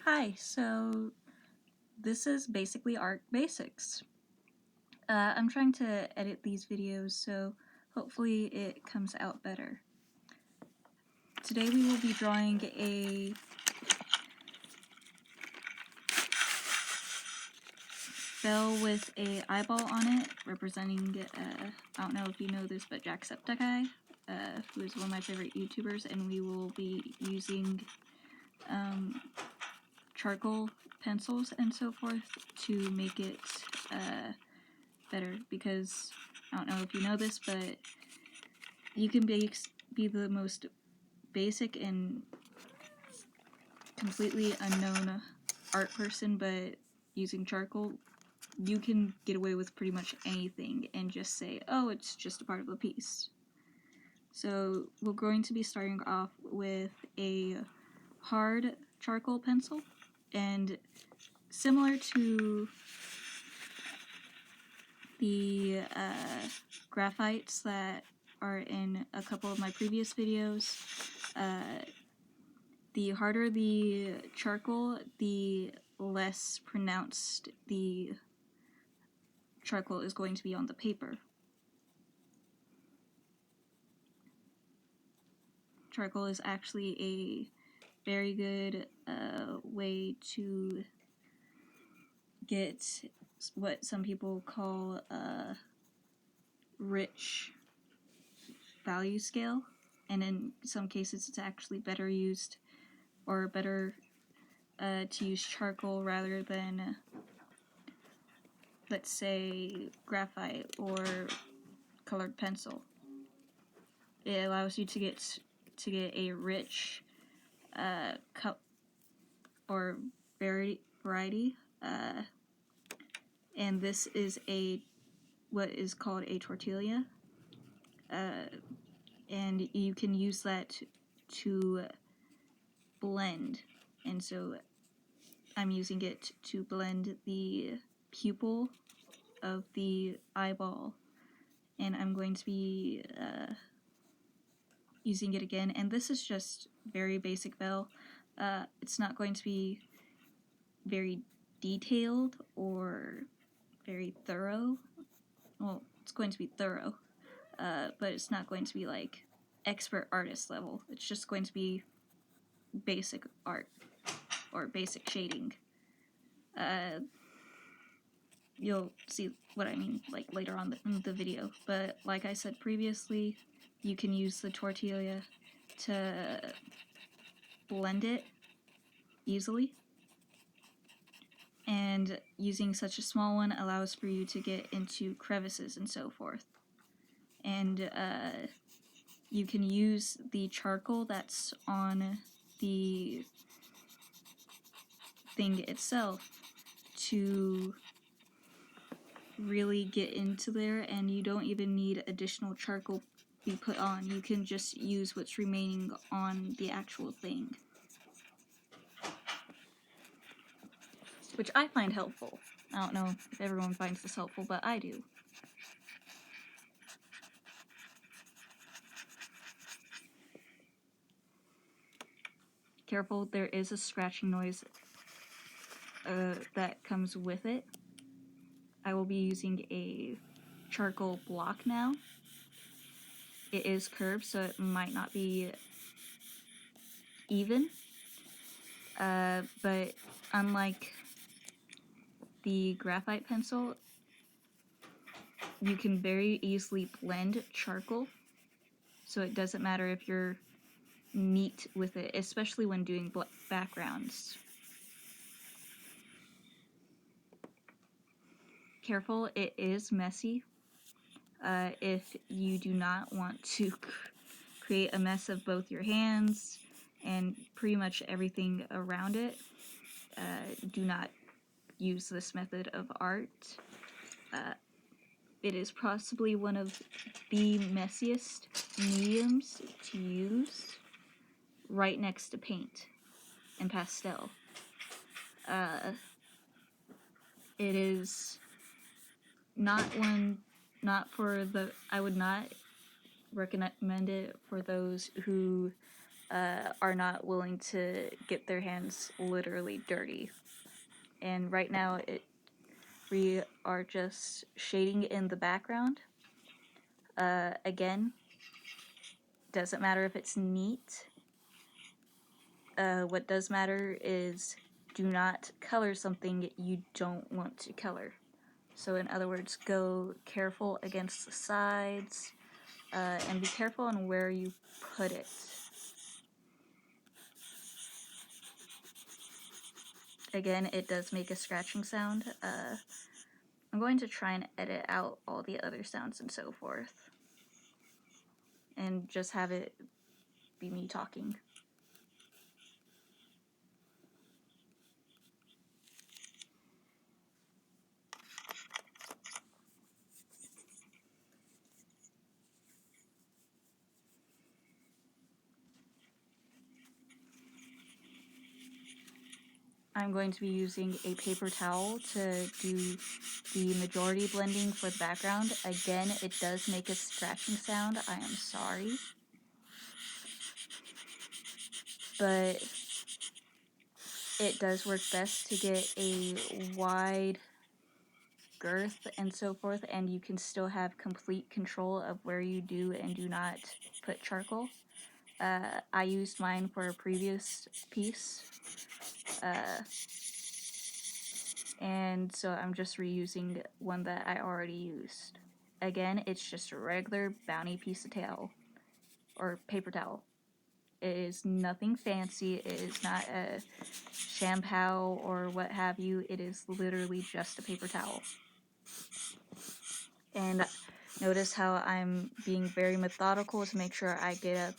Hi, so this is basically art basics. I'm trying to edit these videos, so hopefully it comes out better. Today we will be drawing a bell with a eyeball on it, representing, I don't know if you know this, but Jacksepticeye, who is one of my favorite YouTubers, and we will be using charcoal pencils and so forth to make it better, because I don't know if you know this, but you can be the most basic and completely unknown art person, but using charcoal, you can get away with pretty much anything and just say, oh, it's just a part of a piece. So we're going to be starting off with a hard charcoal pencil, and similar to the graphites that are in a couple of my previous videos, the harder the charcoal, the less pronounced the charcoal is going to be on the paper. Charcoal is actually a very good way to get what some people call a rich value scale, and in some cases it's actually better used, or better to use charcoal rather than, let's say, graphite or colored pencil. It allows you to get a rich cup or variety, and this is what is called a tortilla, and you can use that to blend, and so I'm using it to blend the pupil of the eyeball, and I'm going to be using it again, and this is just very basic bell. It's not going to be very detailed or very thorough. Well, it's going to be thorough, but it's not going to be like expert artist level. It's just going to be basic art or basic shading. You'll see what I mean like later on in the video, but like I said previously, you can use the tortilla to blend it easily, and using such a small one allows for you to get into crevices and so forth. And you can use the charcoal that's on the thing itself to really get into there, and you don't even need additional charcoal be put on. You can just use what's remaining on the actual thing, which I find helpful. I don't know if everyone finds this helpful, but I do. Careful, there is a scratching noise that comes with it. I will be using a charcoal block now. It is curved, so it might not be even, but unlike the graphite pencil, you can very easily blend charcoal, so it doesn't matter if you're neat with it, especially when doing backgrounds. Careful, it is messy. If you do not want to create a mess of both your hands and pretty much everything around it, do not use this method of art. It is possibly one of the messiest mediums to use, right next to paint and pastel. It is not for the, I would not recommend it for those who are not willing to get their hands literally dirty. And right now we are just shading in the background. Again, doesn't matter if it's neat. What does matter is do not color something you don't want to color. So in other words, go careful against the sides, and be careful on where you put it. Again, it does make a scratching sound. I'm going to try and edit out all the other sounds and so forth, and just have it be me talking. I'm going to be using a paper towel to do the majority blending for the background. Again, it does make a scratching sound. I am sorry. But it does work best to get a wide girth and so forth, and you can still have complete control of where you do and do not put charcoal. I used mine for a previous piece, and so I'm just reusing one that I already used. Again, it's just a regular Bounty piece of towel, or paper towel. It is nothing fancy, it is not a shampoo or what have you, it is literally just a paper towel. And notice how I'm being very methodical to make sure I get up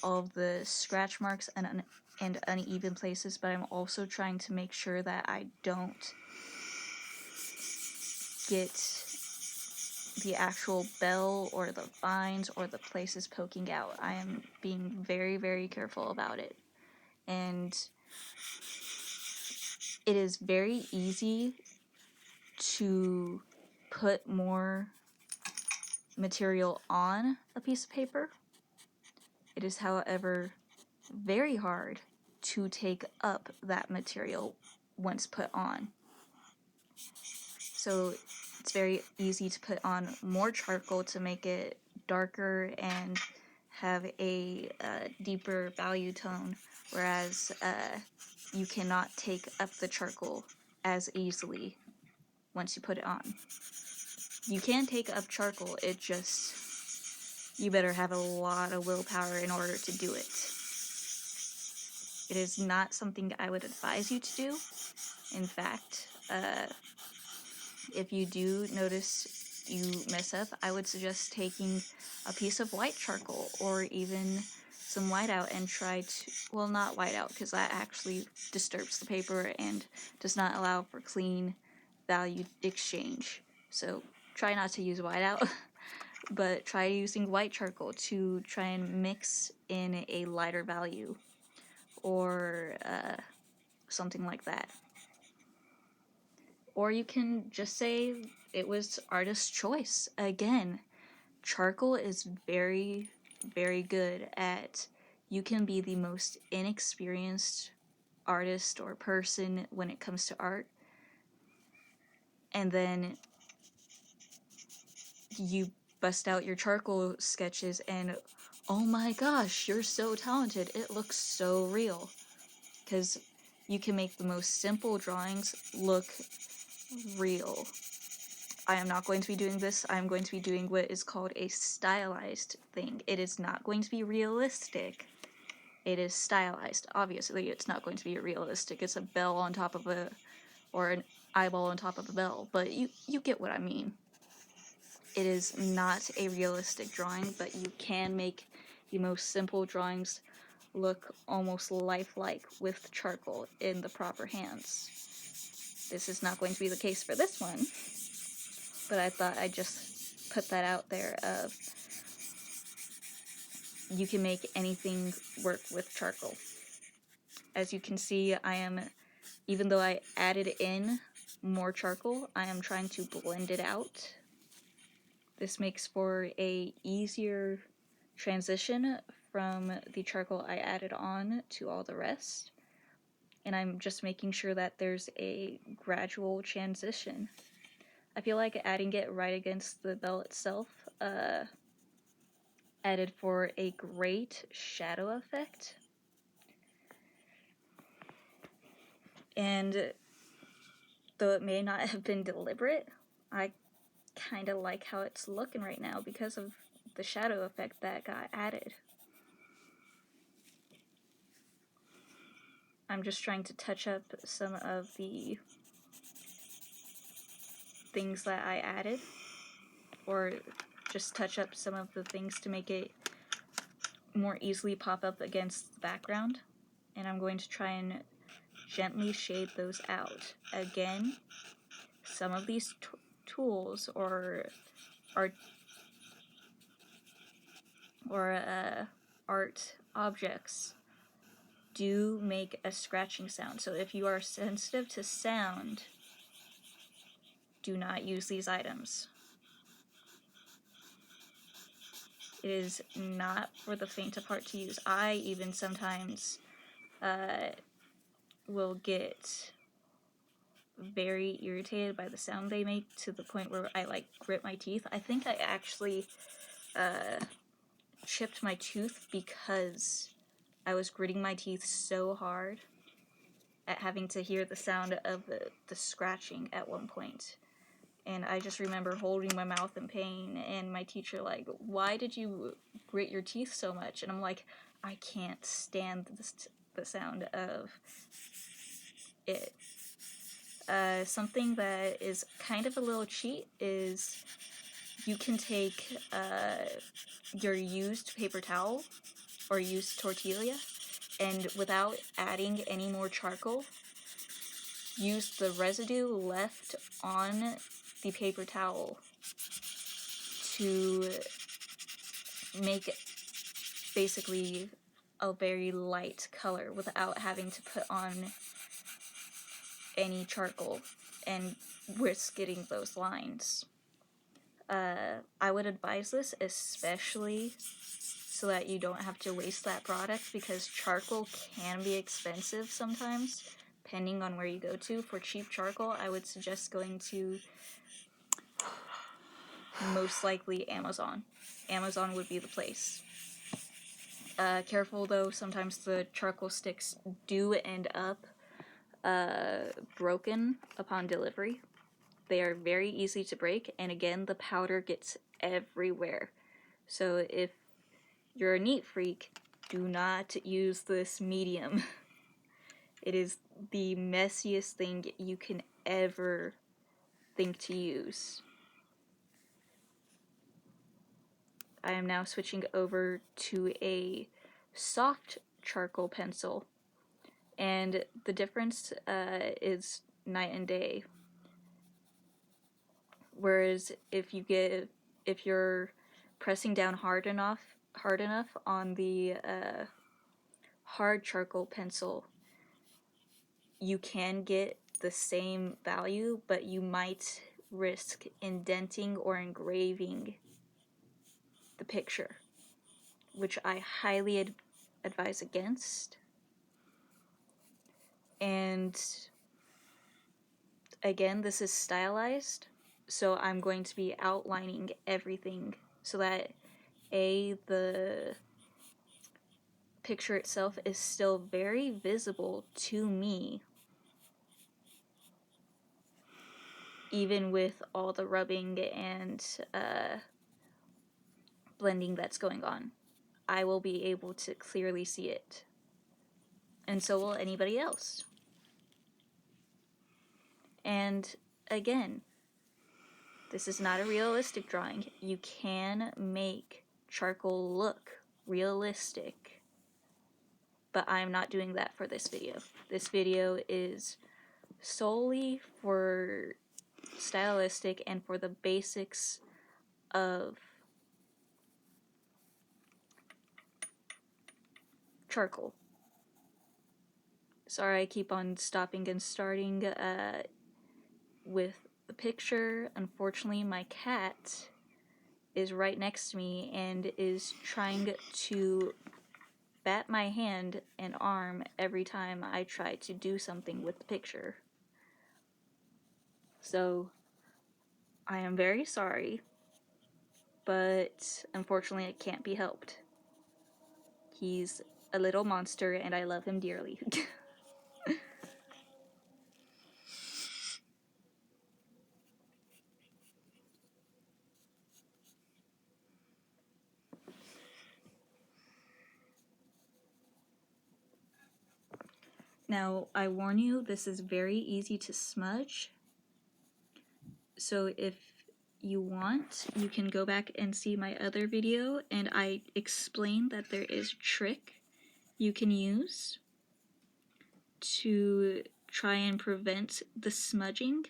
all of the scratch marks and uneven places, but I'm also trying to make sure that I don't get the actual bell or the vines or the places poking out. I am being very, very careful about it. And it is very easy to put more material on a piece of paper. It is, however, very hard to take up that material once put on. So it's very easy to put on more charcoal to make it darker and have a deeper value tone, whereas you cannot take up the charcoal as easily once you put it on. You can take up charcoal, it just, you better have a lot of willpower in order to do it. It is not something I would advise you to do. In fact, if you do notice you mess up, I would suggest taking a piece of white charcoal or even some whiteout and try to, well, not whiteout, because that actually disturbs the paper and does not allow for clean value exchange. So try not to use whiteout, but try using white charcoal to try and mix in a lighter value or something like that. Or you can just say it was artist's choice. Again, charcoal is very, very good at, you can be the most inexperienced artist or person when it comes to art, and then you bust out your charcoal sketches and oh my gosh, you're so talented, it looks so real. Because you can make the most simple drawings look real. I am not going to be doing this. I am going to be doing what is called a stylized thing. It is not going to be realistic. It is stylized. Obviously, it's not going to be realistic. It's a bell on top of a, or an eyeball on top of a bell, but you get what I mean. It is not a realistic drawing, but you can make the most simple drawings look almost lifelike with charcoal in the proper hands. This is not going to be the case for this one, but I thought I'd just put that out there of, you can make anything work with charcoal. As you can see, I am, even though I added in more charcoal, I am trying to blend it out. This makes for a easier transition from the charcoal I added on to all the rest. And I'm just making sure that there's a gradual transition. I feel like adding it right against the bell itself added for a great shadow effect. And though it may not have been deliberate, I kind of like how it's looking right now because of the shadow effect that got added. I'm just trying to touch up some of the things that I added, or just touch up some of the things to make it more easily pop up against the background. And I'm going to try and gently shade those out. Again, some of these tools or art objects do make a scratching sound. So if you are sensitive to sound, do not use these items. It is not for the faint of heart to use. I even sometimes will get very irritated by the sound they make to the point where I like grit my teeth. I think I actually chipped my tooth because I was gritting my teeth so hard at having to hear the sound of the scratching at one point. And I just remember holding my mouth in pain, and my teacher like, why did you grit your teeth so much? And I'm like, I can't stand the sound of it. Something that is kind of a little cheat is you can take your used paper towel or used tortilla, and without adding any more charcoal, use the residue left on the paper towel to make basically a very light color without having to put on any charcoal and risk getting those lines. I would advise this especially so that you don't have to waste that product, because charcoal can be expensive sometimes, depending on where you go to. For cheap charcoal, I would suggest going to most likely Amazon. Amazon would be the place. Careful though, sometimes the charcoal sticks do end up broken upon delivery. They are very easy to break, and again, the powder gets everywhere. So if you're a neat freak, do not use this medium. It is the messiest thing you can ever think to use. I am now switching over to a soft charcoal pencil, and the difference is night and day. Whereas if you're pressing down hard enough on the hard charcoal pencil, you can get the same value, but you might risk indenting or engraving the picture, which I highly advise against. And again, this is stylized, so I'm going to be outlining everything so that the picture itself is still very visible to me, even with all the rubbing and blending that's going on. I will be able to clearly see it, and so will anybody else. And again, this is not a realistic drawing. You can make charcoal look realistic, but I'm not doing that for this video. This video is solely for stylistic and for the basics of charcoal. Sorry, I keep on stopping and starting with the picture. Unfortunately, my cat is right next to me and is trying to bat my hand and arm every time I try to do something with the picture. So, I am very sorry, but unfortunately it can't be helped. He's a little monster and I love him dearly. Now, I warn you, this is very easy to smudge. So if you want, you can go back and see my other video, and I explain that there is a trick you can use to try and prevent the smudging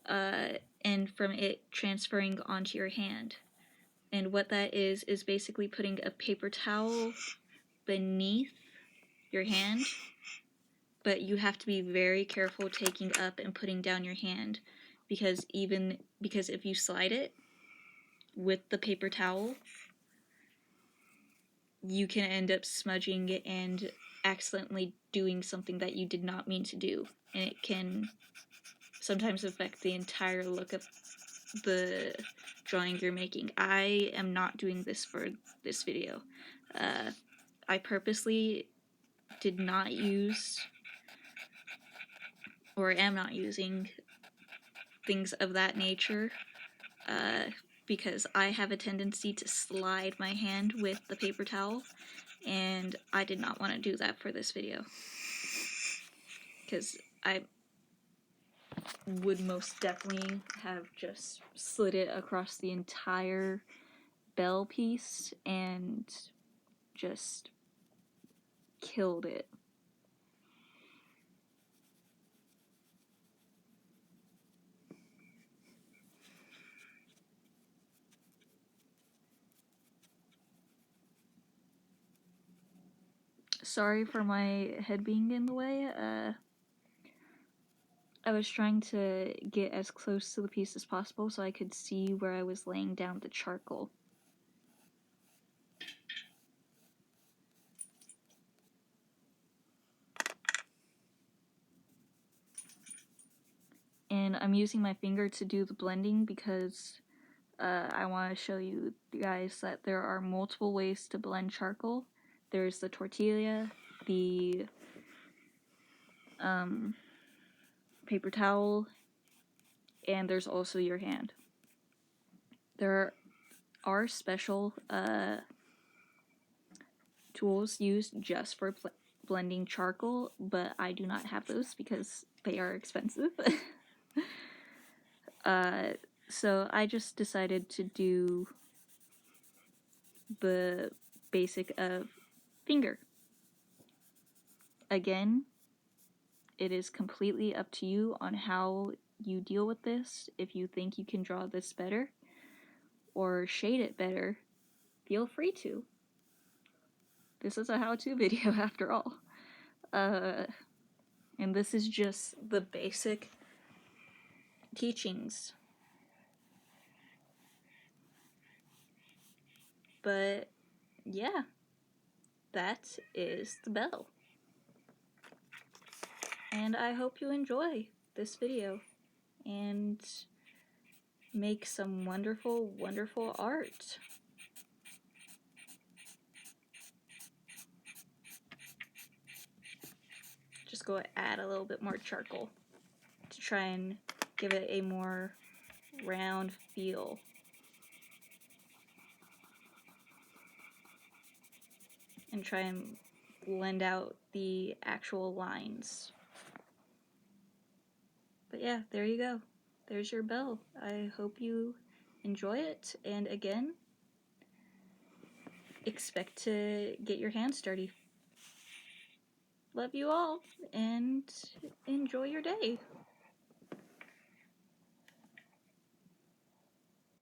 and from it transferring onto your hand. And what that is basically putting a paper towel beneath your hand, but you have to be very careful taking up and putting down your hand, because if you slide it with the paper towel, you can end up smudging and accidentally doing something that you did not mean to do, and it can sometimes affect the entire look of the drawing you're making. I am not doing this for this video. I purposely did not use, or am not using, things of that nature, because I have a tendency to slide my hand with the paper towel, and I did not want to do that for this video, because I would most definitely have just slid it across the entire bell piece and just killed it. Sorry for my head being in the way. I was trying to get as close to the piece as possible so I could see where I was laying down the charcoal. And I'm using my finger to do the blending because I want to show you guys that there are multiple ways to blend charcoal. There's the tortilla, the paper towel, and there's also your hand. There are special tools used just for blending charcoal, but I do not have those because they are expensive. So I just decided to do the basic of finger. Again, it is completely up to you on how you deal with this. If you think you can draw this better or shade it better, feel free to. This is a how-to video after all. And this is just the basic teachings. But yeah, that is the bell. And I hope you enjoy this video and make some wonderful, wonderful art. Just go add a little bit more charcoal to try and give it a more round feel. And try and blend out the actual lines. But yeah, there you go. There's your bell. I hope you enjoy it, and again, expect to get your hands dirty. Love you all, and enjoy your day.